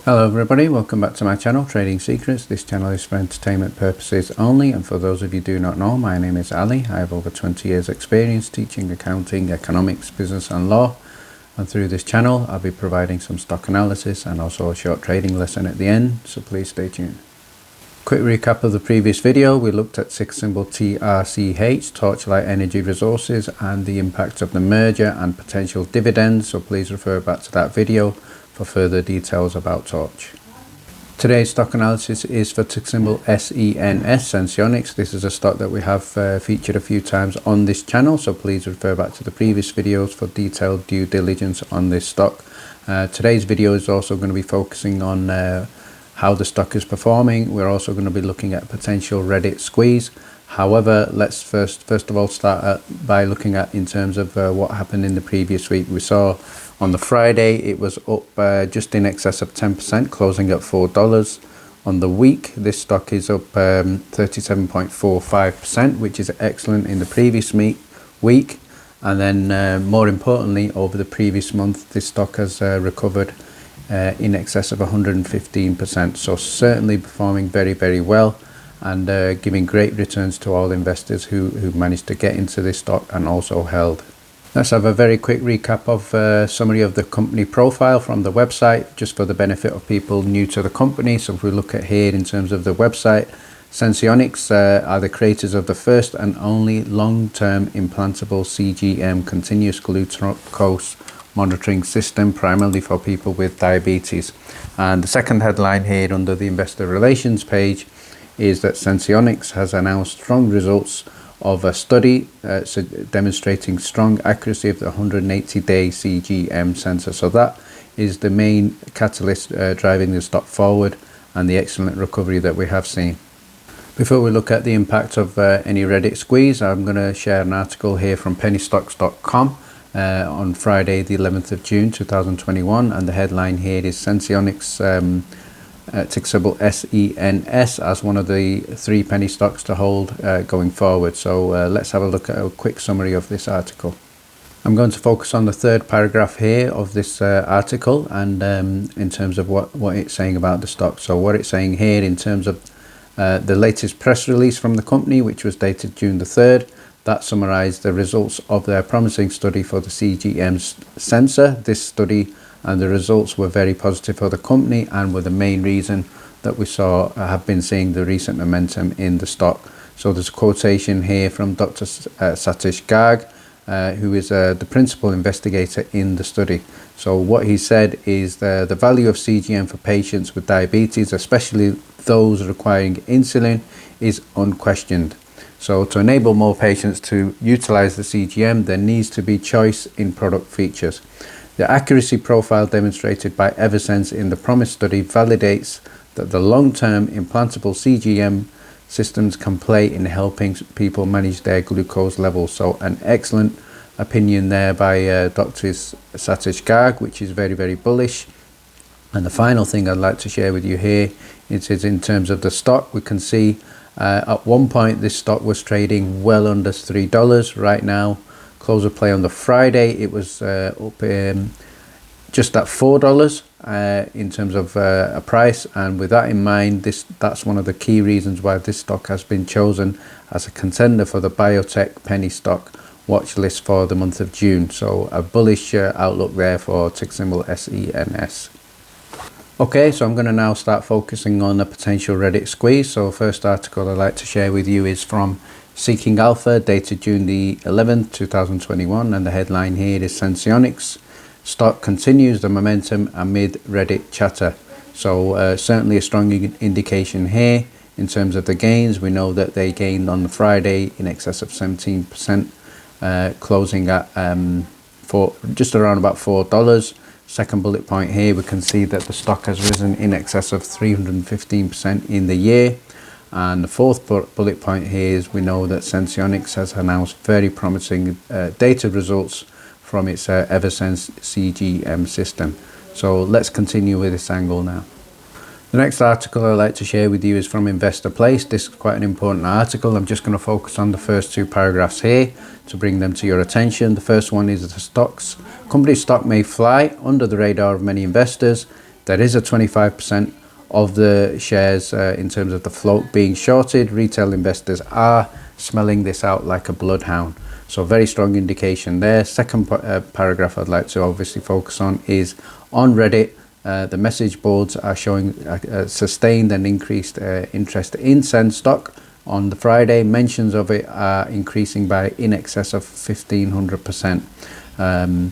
Hello everybody, welcome back to my channel, Trading Secrets. This channel is for entertainment purposes only, and for those of you who do not know, my name is Ali. I have over 20 years experience teaching accounting, economics, business and law, and through this channel I'll be providing some stock analysis and also a short trading lesson at the end, so please stay tuned. Quick recap of the previous video. We looked at ticker symbol TRCH, Torchlight Energy Resources, and the impact of the merger and potential dividends, so please refer back to that video for further details about Torch. Today's stock analysis is for ticker symbol SENS, Senseonics. This is a stock that we have featured a few times on this channel, so please refer back to the previous videos for detailed due diligence on this stock. Today's video is also going to be focusing on how the stock is performing. We're also going to be looking at potential Reddit squeeze. However, let's first of all start by looking at in terms of what happened in the previous week. We saw on the Friday it was up just in excess of 10%, closing at $4. On the week, this stock is up 37.45%, which is excellent in the previous week. And then more importantly, over the previous month, this stock has recovered in excess of 115%, so certainly performing very well, and giving great returns to all investors who managed to get into this stock and also held. Let's have a very quick recap of summary of the company profile from the website, just for the benefit of people new to the company. So if we look at here in terms of the website, Senseonics are the creators of the first and only long-term implantable CGM, continuous glucose monitoring system, primarily for people with diabetes. And the second headline here under the investor relations page is that Senseonics has announced strong results of a study demonstrating strong accuracy of the 180-day CGM sensor. So that is the main catalyst driving the stock forward and the excellent recovery that we have seen. Before we look at the impact of any Reddit squeeze, I'm going to share an article here from pennystocks.com on Friday the 11th of June 2021, and the headline here is Senseonics ticker symbol SENS as one of the 3 penny stocks to hold going forward. So let's have a look at a quick summary of this article. I'm going to focus on the third paragraph here of this article, and in terms of what it's saying about the stock. So what it's saying here in terms of the latest press release from the company, which was dated June the 3rd, that summarized the results of their promising study for the CGM sensor. This study and the results were very positive for the company and were the main reason that we have been seeing the recent momentum in the stock. So there's a quotation here from Dr. Satish Garg, who is the principal investigator in the study. So what he said is the value of CGM for patients with diabetes, especially those requiring insulin, is unquestioned. So to enable more patients to utilize the CGM, there needs to be choice in product features. The accuracy profile demonstrated by Eversense in the PROMISE study validates that the long-term implantable CGM systems can play in helping people manage their glucose levels. So an excellent opinion there by Dr. Satish Garg, which is very bullish. And the final thing I'd like to share with you here is in terms of the stock. We can see at one point this stock was trading well under $3. Right now, close of play on the Friday, it was up just at $4 in terms of a price. And with that in mind, that's one of the key reasons why this stock has been chosen as a contender for the biotech penny stock watch list for the month of June. So a bullish outlook there for ticker symbol SENS. Okay, so I'm going to now start focusing on a potential Reddit squeeze. So first article I'd like to share with you is from Seeking Alpha, dated June the 11th 2021, and the headline here is Senseonics stock continues the momentum amid Reddit chatter. So certainly a strong indication here in terms of the gains. We know that they gained on the Friday in excess of 17%, closing at just around about $4. Second bullet point here, we can see that the stock has risen in excess of 315% in the year. And the fourth bullet point here is we know that Senseonics has announced very promising data results from its Eversense CGM system. So let's continue with this angle now. The next article I'd like to share with you is from Investor Place. This is quite an important article. I'm just going to focus on the first 2 paragraphs here to bring them to your attention. The first one is the stocks. Company stock may fly under the radar of many investors. there is a 25% of the shares in terms of the float being shorted. Retail investors are smelling this out like a bloodhound. So very strong indication there. Second paragraph I'd like to obviously focus on is on Reddit. The message boards are showing sustained and increased interest in Sens stock. On the Friday, mentions of it are increasing by in excess of 1,500%. And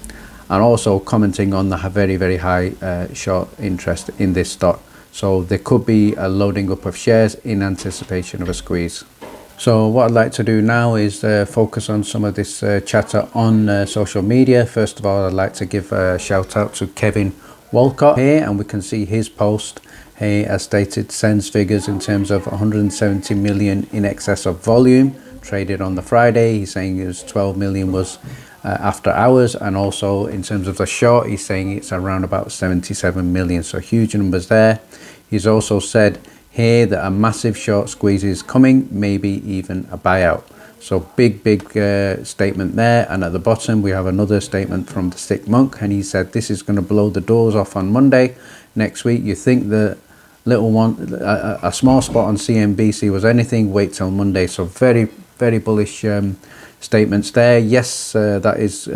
also commenting on the very, very high short interest in this stock. So there could be a loading up of shares in anticipation of a squeeze. So what I'd like to do now is focus on some of this chatter on social media. First of all, I'd like to give a shout out to Kevin Walcott here, and we can see his post. He has stated Sens figures in terms of 170 million in excess of volume traded on the Friday. He's saying it was 12 million was after hours, and also in terms of the short, he's saying it's around about 77 million. So huge numbers there. He's also said here that a massive short squeeze is coming, maybe even a buyout. So big statement there. And at the bottom we have another statement from the Sick Monk, and he said this is going to blow the doors off on Monday next week. You think the little one, a small spot on CNBC was anything, wait till Monday. So very bullish statements there. Yes, that is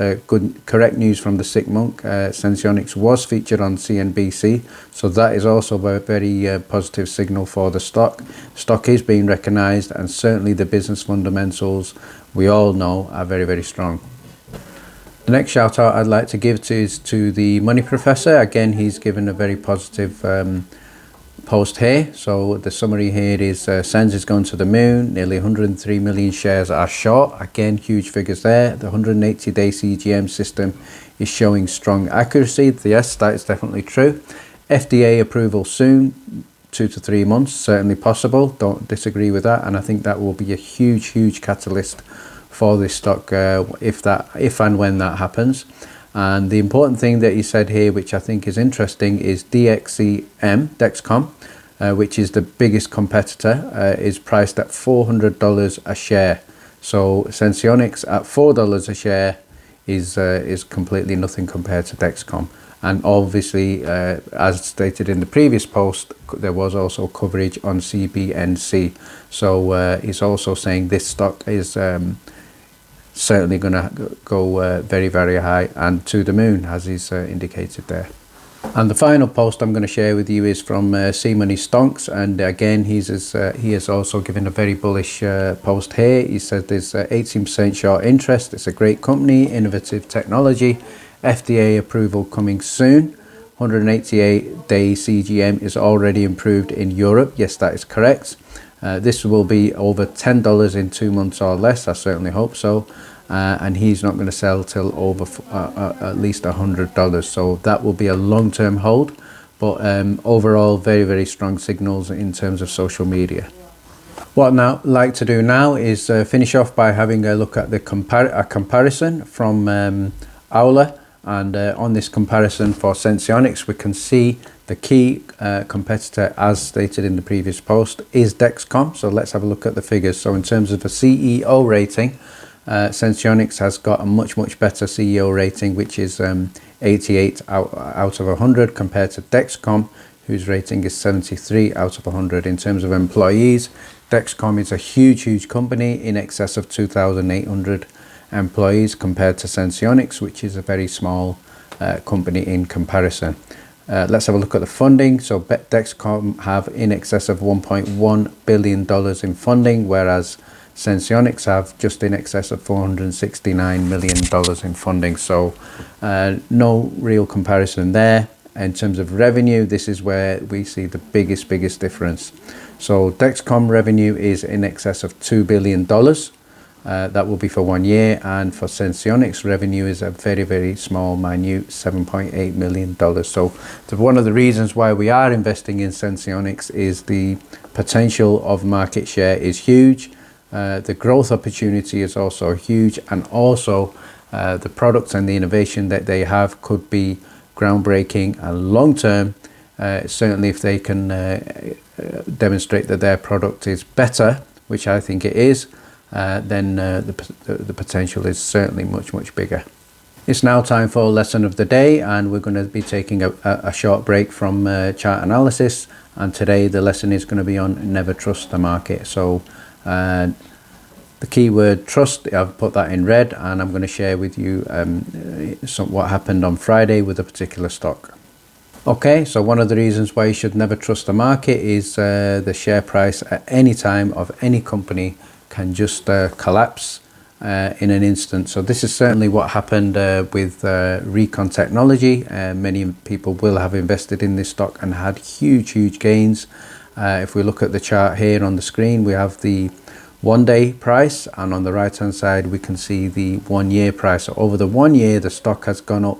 correct news from the Sick Monk. Senseonics was featured on CNBC, so that is also a very positive signal for the stock. Stock is being recognized, and certainly the business fundamentals we all know are very strong. The next shout out I'd like to give is to the Money Professor. Again, he's given a very positive post here. So the summary here is Sens is going to the moon. Nearly 103 million shares are short. Again, huge figures there. The 180-day CGM system is showing strong accuracy. Yes, that is definitely true. FDA approval soon, 2 to 3 months, certainly possible. Don't disagree with that, and I think that will be a huge catalyst for this stock if and when that happens. And the important thing that he said here, which I think is interesting, is Dexcom, which is the biggest competitor, is priced at $400 a share. So Senseonics at $4 a share is completely nothing compared to Dexcom. And obviously, as stated in the previous post, there was also coverage on CBNC. So he's also saying this stock is certainly going to go very high and to the moon, as he's indicated there. And the final post I'm going to share with you is from Seanstonks, and again he has also given a very bullish post here. He said there's 18% short interest. It's a great company, innovative technology, FDA approval coming soon. 188-day CGM is already improved in Europe. Yes, that is correct. This will be over $10 in 2 months or less. I certainly hope so. And he's not going to sell till over at least $100. So that will be a long-term hold. But overall, very strong signals in terms of social media. What I'd like to do now is finish off by having a look at the comparison from Aula. And on this comparison for Senseonics, we can see the key competitor, as stated in the previous post, is Dexcom. So let's have a look at the figures. So in terms of a CEO rating, Senseonics has got a much better CEO rating, which is 88 out of 100, compared to Dexcom, whose rating is 73 out of 100. In terms of employees, Dexcom is a huge company, in excess of 2,800 employees, compared to Senseonics, which is a very small company in comparison. Let's have a look at the funding. So Dexcom have in excess of $1.1 billion in funding, whereas Senseonics have just in excess of $469 million in funding. So no real comparison there. In terms of revenue, this is where we see the biggest difference. So Dexcom revenue is in excess of $2 billion. That will be for 1 year, and for Senseonics revenue is a very small, minute $7.8 million. So one of the reasons why we are investing in Senseonics is the potential of market share is huge. The growth opportunity is also huge, and also the products and the innovation that they have could be groundbreaking and long term. Certainly if they can demonstrate that their product is better, which I think it is, then the potential is certainly much bigger. It's now time for lesson of the day, and we're going to be taking a short break from chart analysis, and today the lesson is going to be on never trust the market. So the keyword trust, I've put that in red, and I'm going to share with you what happened on Friday with a particular stock. Okay, so one of the reasons why you should never trust the market is the share price at any time of any company can just collapse in an instant. So this is certainly what happened with Recon Technology. Many people will have invested in this stock and had huge gains. If we look at the chart here on the screen, we have the 1 day price, and on the right hand side we can see the 1 year price. So over the 1 year the stock has gone up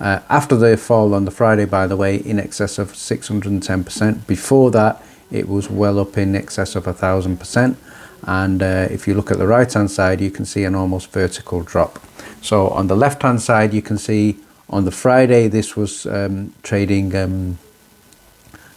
after the fall on the Friday, by the way, in excess of 610%. Before that it was well up in excess of 1,000%. And if you look at the right hand side, you can see an almost vertical drop. So on the left hand side you can see on the Friday this was trading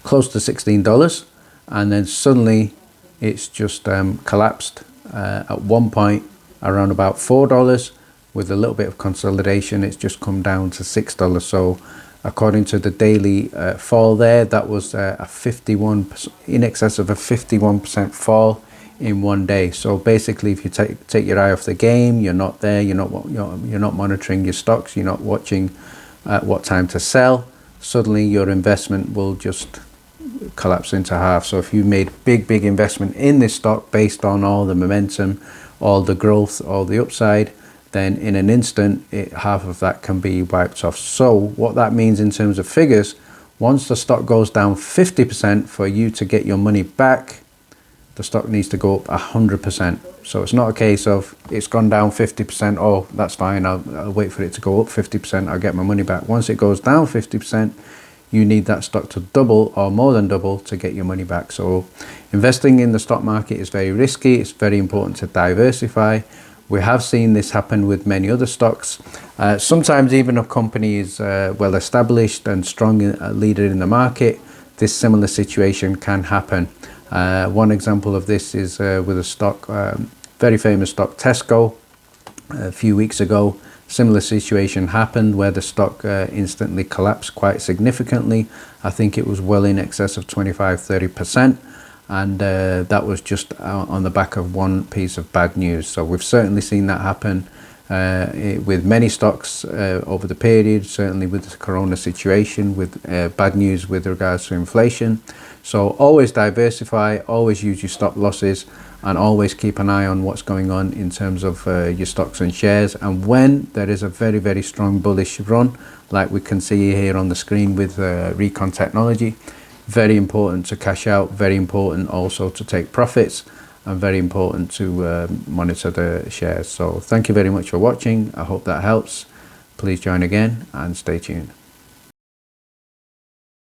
close to $16, and then suddenly it's just collapsed at one point around about $4. With a little bit of consolidation, it's just come down to $6. So according to the daily fall there, that was a 51%, in excess of a 51% fall in 1 day. So basically, if you take your eye off the game, you're not there, you're not monitoring your stocks, you're not watching what time to sell, suddenly your investment will just collapse into half. So if you made big investment in this stock based on all the momentum, all the growth, all the upside, then in an instant half of that can be wiped off. So what that means in terms of figures, once the stock goes down 50%, for you to get your money back, the stock needs to go up 100%. So it's not a case of it's gone down 50%, oh that's fine, I'll wait for it to go up 50%, I'll get my money back. Once it goes down 50%, you need that stock to double or more than double to get your money back. So investing in the stock market is very risky. It's very important to diversify. We have seen this happen with many other stocks. Sometimes even a company is well established and strong leader in the market, this similar situation can happen. One example of this is with a stock, very famous stock, Tesco. A few weeks ago, similar situation happened where the stock instantly collapsed quite significantly. I think it was well in excess of 25–30%, and that was just on the back of one piece of bad news. So we've certainly seen that happen with many stocks over the period, certainly with the corona situation, with bad news with regards to inflation. So always diversify, always use your stop losses, and always keep an eye on what's going on in terms of your stocks and shares. And when there is a very strong bullish run, like we can see here on the screen with Recon Technology, very important to cash out, very important also to take profits, and very important to monitor the shares. So thank you very much for watching. I hope that helps. Please join again and stay tuned.